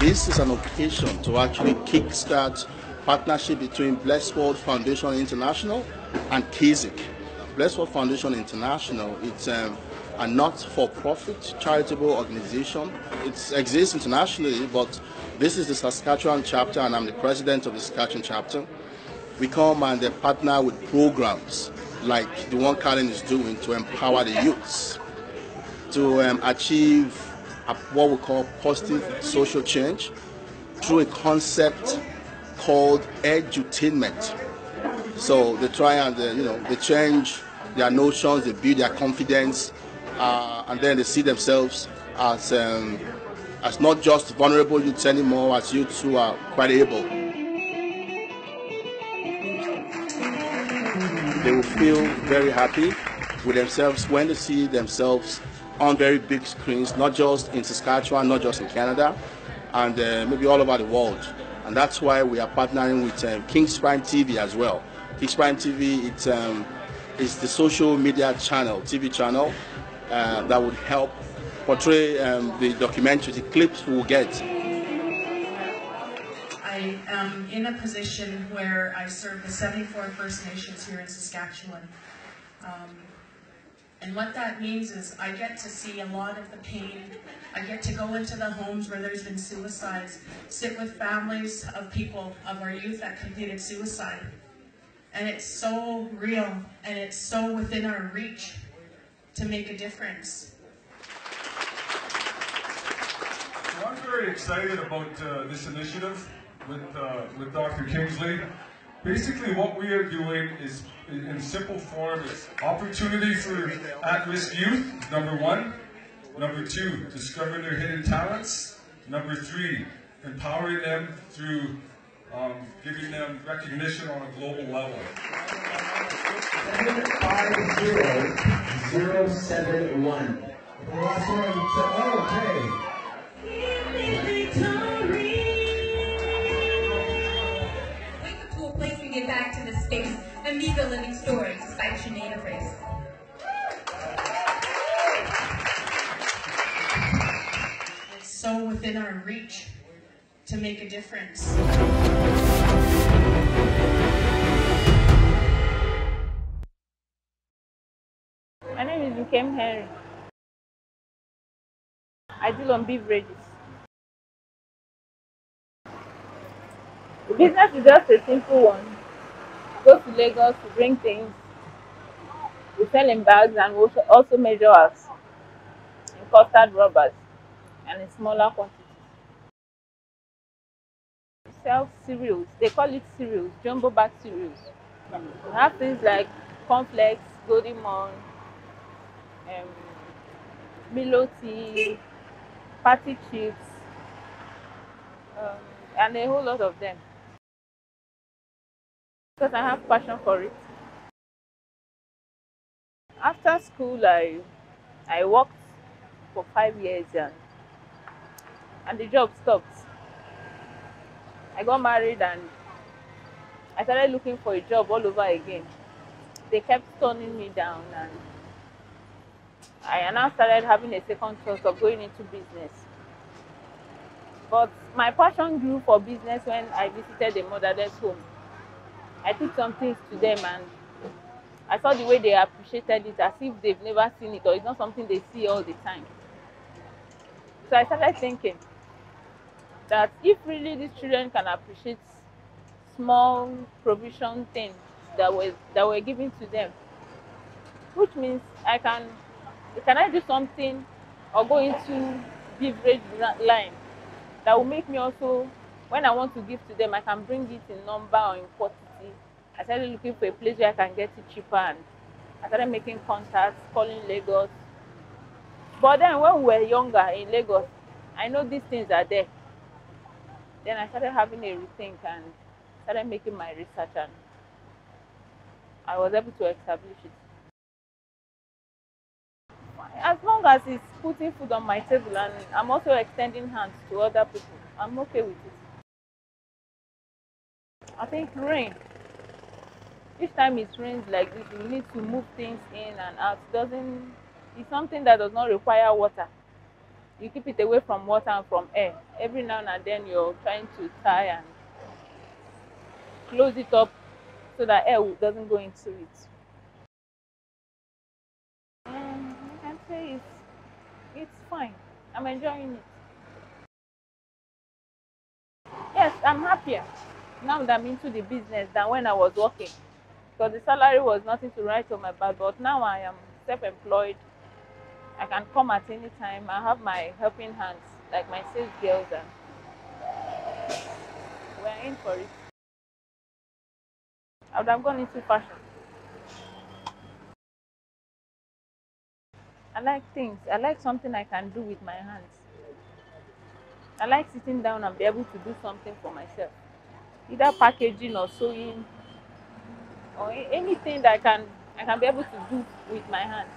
This is an occasion to actually kickstart partnership between Blessed World Foundation International and KISIC. Blessed World Foundation International, it's a not-for-profit charitable organization. It exists internationally, but this is the Saskatchewan chapter, and I'm the president of the Saskatchewan chapter. We come and partner with programs like the one Karen is doing to empower the youths to achieve what we call positive social change through a concept called edutainment. So they try and they change their notions, they build their confidence, and then they see themselves as not just vulnerable youths anymore, as youths who are quite able. They will feel very happy with themselves when they see themselves on very big screens, not just in Saskatchewan, not just in Canada, and maybe all over the world. And that's why we are partnering with King's Prime TV as well. King's Prime TV, it's the social media channel, TV channel, that would help portray the documentary, the clips we will get. I am in a position where I serve the 74 First Nations here in Saskatchewan. And what that means is I get to see a lot of the pain. I get to go into the homes where there's been suicides, sit with families of people, of our youth that completed suicide. And it's so real, and it's so within our reach to make a difference. So I'm very excited about this initiative with Dr. Kingsley. Basically what we are doing is, in simple form, it's opportunity for at-risk youth, number one. Number two, discovering their hidden talents. Number three, empowering them through giving them recognition on a global level. 750-071. The last one, okay. Get back to the space and meet the living story despite Sinead Race. It's so within our reach to make a difference. My name is Ukem Henry. I deal on beverages. The business is just a simple one. Go to Lagos to bring things. We sell in bags, and we also measure out in custard rubbers and in smaller quantities. We sell cereals. They call it cereals, jumbo bag cereals. We have things like cornflakes, Golden Morn, Milo tea, party chips, and a whole lot of them. Because I have passion for it. After school, I worked for 5 years and the job stopped. I got married and I started looking for a job all over again. They kept turning me down, and I now started having a second thought of going into business. But my passion grew for business when I visited a motherless home. I took some things to them and I saw the way they appreciated it, as if they've never seen it or it's not something they see all the time. So I started thinking that if really these children can appreciate small provision things that were given to them, which means can I do something or go into beverage line that will make me also, when I want to give to them, I can bring it in number or in quantity. I started looking for a place where I can get it cheaper, and I started making contacts, calling Lagos. But then when we were younger in Lagos, I know these things are there. Then I started having a rethink and started making my research, and I was able to establish it. As long as it's putting food on my table and I'm also extending hands to other people, I'm okay with it. I think rain. Each time it rains like this, you need to move things in and out. It's something that does not require water. you keep it away from water and from air. Every now and then you're trying to tie and close it up so that air doesn't go into it. I can say it's fine. I'm enjoying it. Yes, I'm happier now that I'm into the business than when I was working, because the salary was nothing to write on my back. But now I am self-employed. I can come at any time. I have my helping hands, like my sales girls, and we're in for it. I would have gone into fashion. I like things. I like something I can do with my hands. I like sitting down and be able to do something for myself, either packaging or sewing or anything that I can be able to do with my hands.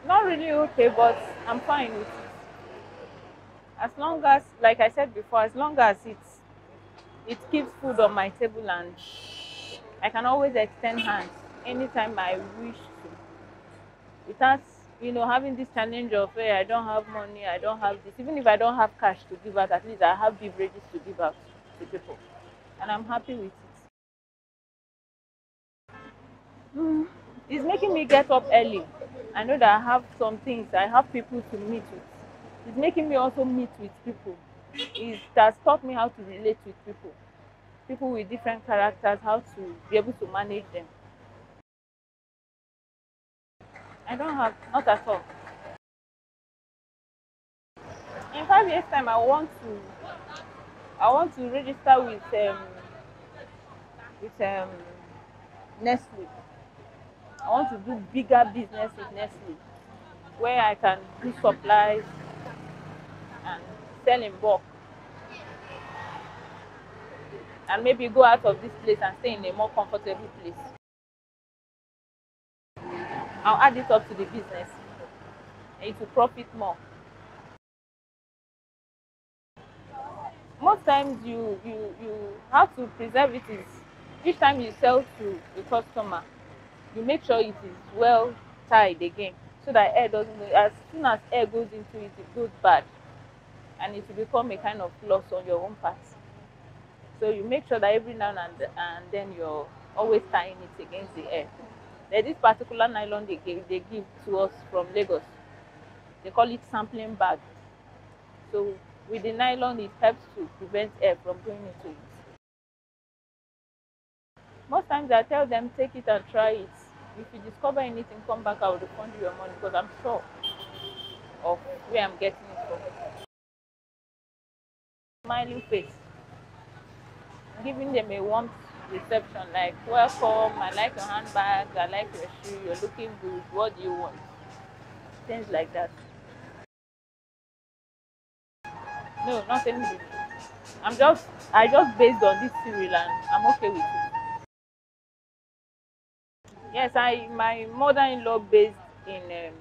Not really okay, but I'm fine with it. As long as, like I said before, as long as it keeps food on my table, and I can always extend hands anytime I wish to. Without, having this challenge of, hey, I don't have money, I don't have this. Even if I don't have cash to give out, at least I have beverages to give out to people. And I'm happy with it. It's making me get up early. I know that I have some things, I have people to meet with. It's making me also meet with people. It has taught me how to relate with people with different characters, how to be able to manage them. I don't have, not at all. In 5 years' time, I want to register with Nestle. I want to do bigger business with Nestle, where I can do supplies and sell in bulk, and maybe go out of this place and stay in a more comfortable place. I'll add it up to the business and it will profit more. Most times you have to preserve it is, each time you sell to a customer, you make sure it is well tied again, so that air doesn't go. As soon as air goes into it, it goes bad and it will become a kind of loss on your own part. So you make sure that every now and then you're always tying it against the air. There's this particular nylon they give to us from Lagos. They call it sampling bag. So with the nylon, it helps to prevent air from going into it. Most times I tell them, take it and try it. If you discover anything, come back, I will refund you your money, because I'm sure of where I'm getting it from. Smiling face, giving them a warm reception, like, welcome, I like your handbag, I like your shoe, you're looking good, what do you want? Things like that. No, nothing good. I just based on this cereal and I'm okay with it. Yes, my mother-in-law based in um,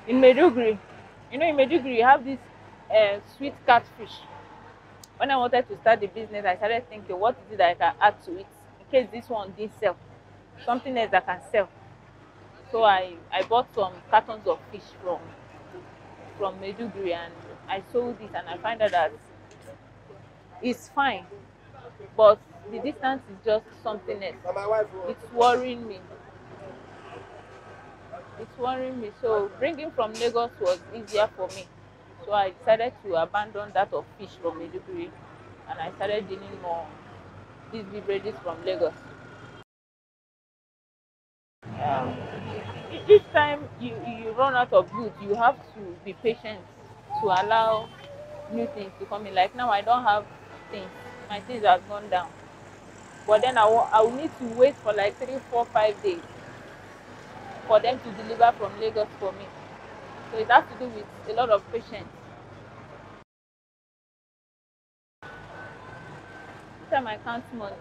in Maiduguri. In Maiduguri, you have this sweet catfish. When I wanted to start the business, I started thinking, what is it that I can add to it in case this one didn't sell? Something else that can sell. So I bought some cartons of fish from Maiduguri, and I sold it, and I find out that it's fine, but the distance is just something else. It's worrying me. So bringing from Lagos was easier for me. So I decided to abandon that of fish from Maiduguri, and I started dealing more these beverages from Lagos. Um, each time you run out of goods, you have to be patient to allow new things to come in. Like now, I don't have things. My things have gone down. But then I will need to wait for like 3, 4, 5 days for them to deliver from Lagos for me. So it has to do with a lot of patience. Each time I count money,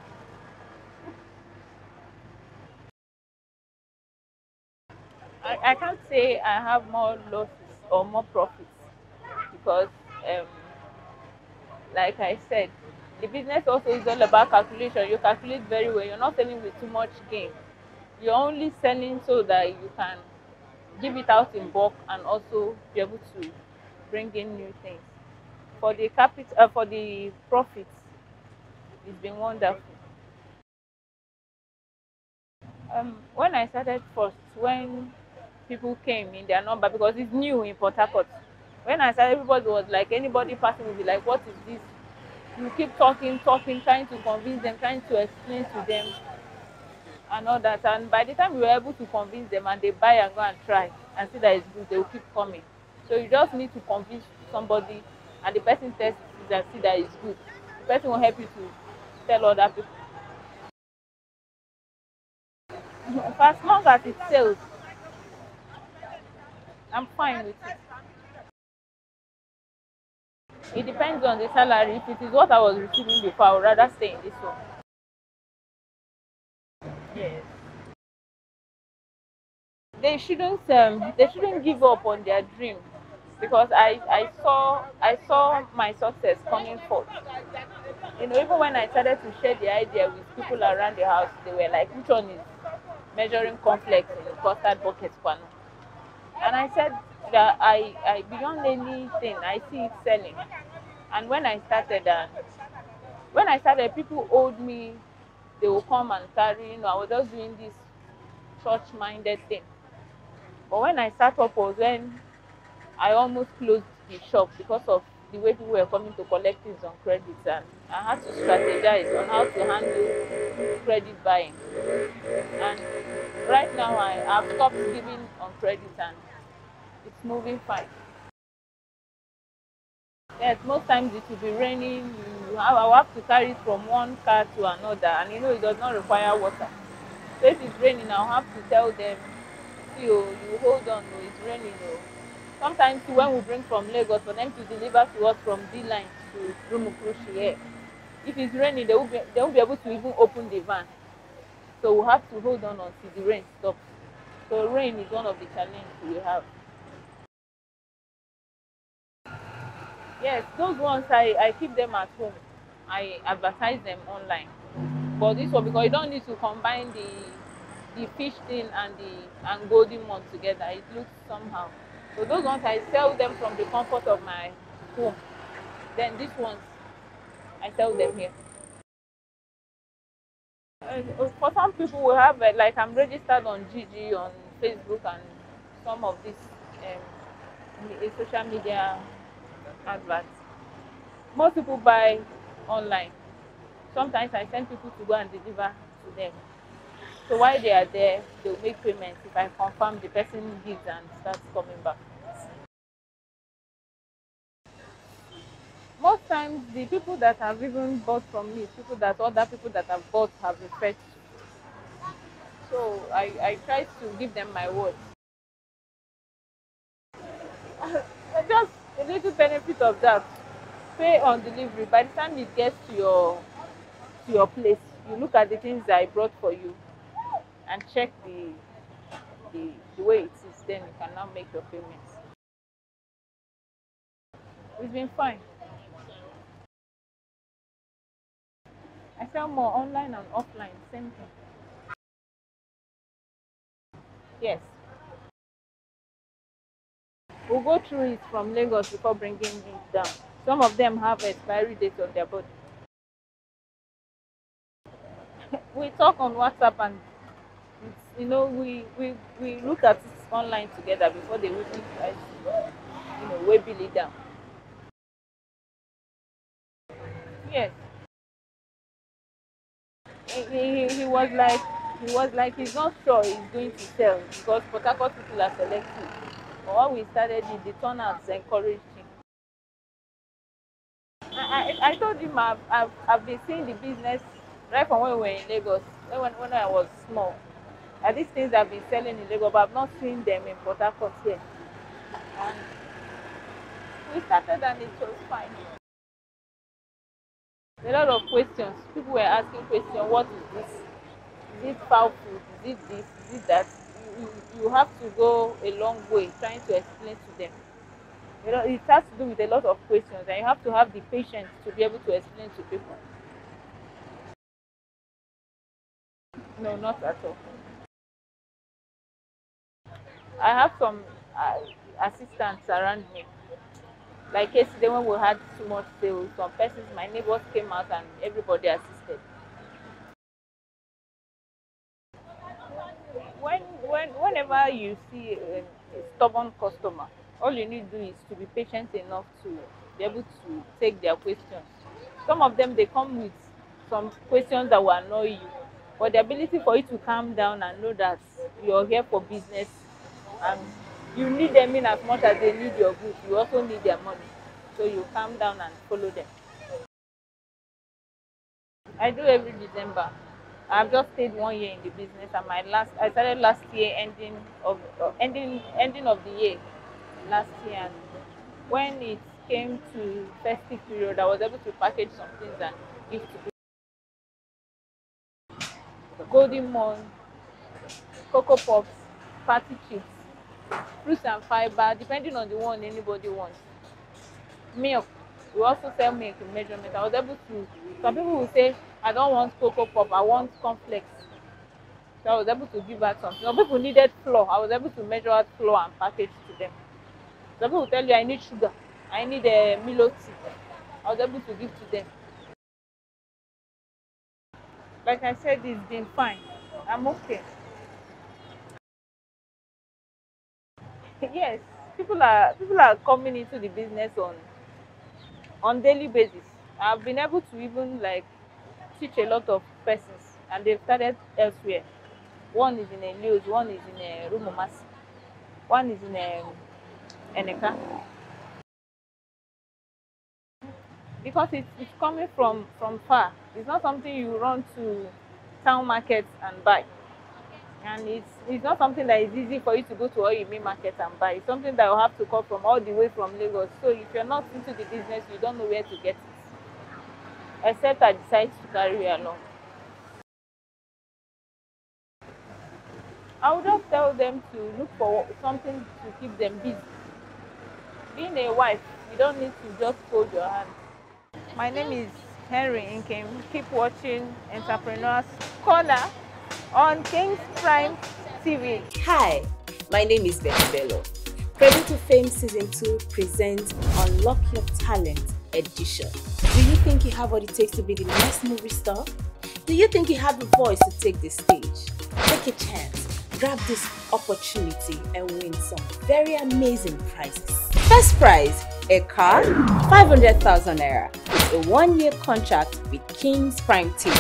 I can't say I have more losses or more profits, because like I said, the business also is all about calculation. You calculate very well. You're not selling with too much gain. you're only selling so that you can give it out in bulk and also be able to bring in new things. For the for the profits, it's been wonderful. When I started first, when people came in their number, because it's new in Port Harcourt. When I started, everybody was like, anybody passing will be like, what is this? You keep talking, trying to convince them, trying to explain to them and all that. And by the time we were able to convince them and they buy and go and try and see that it's good, they will keep coming. So you just need to convince somebody and the person tests it and see that it's good. The person will help you to tell other people. For as long as it sells, I'm fine with it. It depends on the salary. If it is what I was receiving before, I would rather stay in this one. Yes. They shouldn't give up on their dream, because I saw my success coming forth. Even when I started to share the idea with people around the house, they were like, which one is measuring complex in the custard bucket pan? And I said that I beyond anything, I see it selling. And when I started, people owed me. They will come and carry. I was just doing this church-minded thing. But when I started up was when I almost closed the shop because of the way people were coming to collect things on credit, and I had to strategize on how to handle credit buying. And right now I've stopped giving on credit and it's moving fine. Yes, most times it will be raining. I will have to carry it from one car to another, and it does not require water. So if it's raining, I'll have to tell them, see, oh, you hold on, oh, it's raining. Oh. Sometimes when we bring from Lagos, for them to deliver to us from D-Line to Rumukrushi here, if it's raining, they won't be able to even open the van. So we'll have to hold on until the rain stops. So rain is one of the challenges we have. Yes, those ones I keep them at home. I advertise them online. But this one, because you don't need to combine the fish thing and the golden one together. It looks somehow. So those ones I sell them from the comfort of my home. Then these ones I sell them here. For some people, we have like I'm registered on Gigi on Facebook and some of these social media adverts. Most people buy online. Sometimes I send people to go and deliver to them. So while they are there, they'll make payments if I confirm the person gives and starts coming back. Most times, the people that have even bought from me, other people that have bought have referred to. So I try to give them my word. Just a little benefit of that. Pay on delivery. By the time it gets to your place, you look at the things that I brought for you and check the way it is. Then you can now make your payments. It's been fine. I sell more online and offline, same thing. Yes. We'll go through it from Lagos before bringing it down. Some of them have expiry dates on their body. We talk on WhatsApp and we look at it online together before they will try to weigh Billy down. Yes. He was like he's not sure he's going to sell because Port Harcourt people are selective. But when we started the turnouts encouraged him. I told him I've been seeing the business right from when we were in Lagos, when I was small. And these things I've been selling in Lagos, but I've not seen them in Port Harcourt yet. And we started and it was fine. A lot of questions. People were asking questions, what is this? Is it foul food? Is it this? Is it that? You have to go a long way trying to explain to them. It has to do with a lot of questions, and you have to have the patience to be able to explain to people. No, not at all. I have some assistants around me. Like yesterday when we had too much sales, some persons, my neighbors came out and everybody assisted. Whenever you see a stubborn customer, all you need to do is to be patient enough to be able to take their questions. Some of them, they come with some questions that will annoy you, but the ability for you to calm down and know that you're here for business and you need them in as much as they need your goods, you also need their money. So you calm down and follow them. I do every December. I've just stayed 1 year in the business, and I started last year, ending of the year last year. And when it came to festive period, I was able to package some things and give to people. Golden Moon, Cocoa Pops, party chips, fruits and fiber, depending on the one anybody wants. Milk. We also sell milk in measurement. I was able to, some people will say, I don't want Cocoa Pop, I want cornflakes. So I was able to give out something. Some people needed flour. I was able to measure out flour and package to them. Some people will tell you, I need sugar, I need a Milo tea. I was able to give to them. Like I said, it's been fine. I'm okay. Yes, people are coming into the business on daily basis. I've been able to even like teach a lot of persons, and they've started elsewhere. One is in a Leos, one is in a Rumomasi, one is in a Eneka. Because it's coming from far. It's not something you run to town markets and buy. And it's not something that is easy for you to go to Oyemi market and buy. It's something that you have to come from all the way from Lagos. So if you're not into the business, you don't know where to get it. Except I decide to carry it along. I would just tell them to look for something to keep them busy. Being a wife, you don't need to just fold your hands. My name is Henry Nkem. Keep watching Entrepreneurs Corner on Kings Prime TV. Hi, my name is Betty Bello. Credit to Fame Season 2 presents Unlock Your Talent edition. Do you think you have what it takes to be the next movie star? Do you think you have the voice to take the stage? Take a chance, grab this opportunity and win some very amazing prizes. First prize, a car, 500,000 naira, a 1-year contract with Kings Prime TV.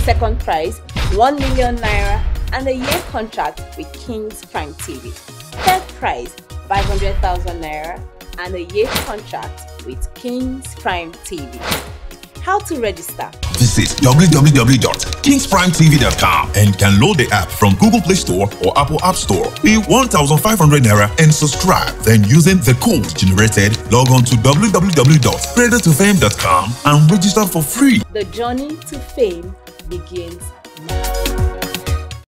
Second prize, 1 million naira and a year contract with Kings Prime TV. Third prize, 500,000 naira and a year contract with Kings Prime TV. How to register? Visit www.kingsprimetv.com and download the app from Google Play Store or Apple App Store. Pay 1,500 naira and subscribe. Then using the code generated, log on to www.creditofame.com and register for free. The journey to fame begins now.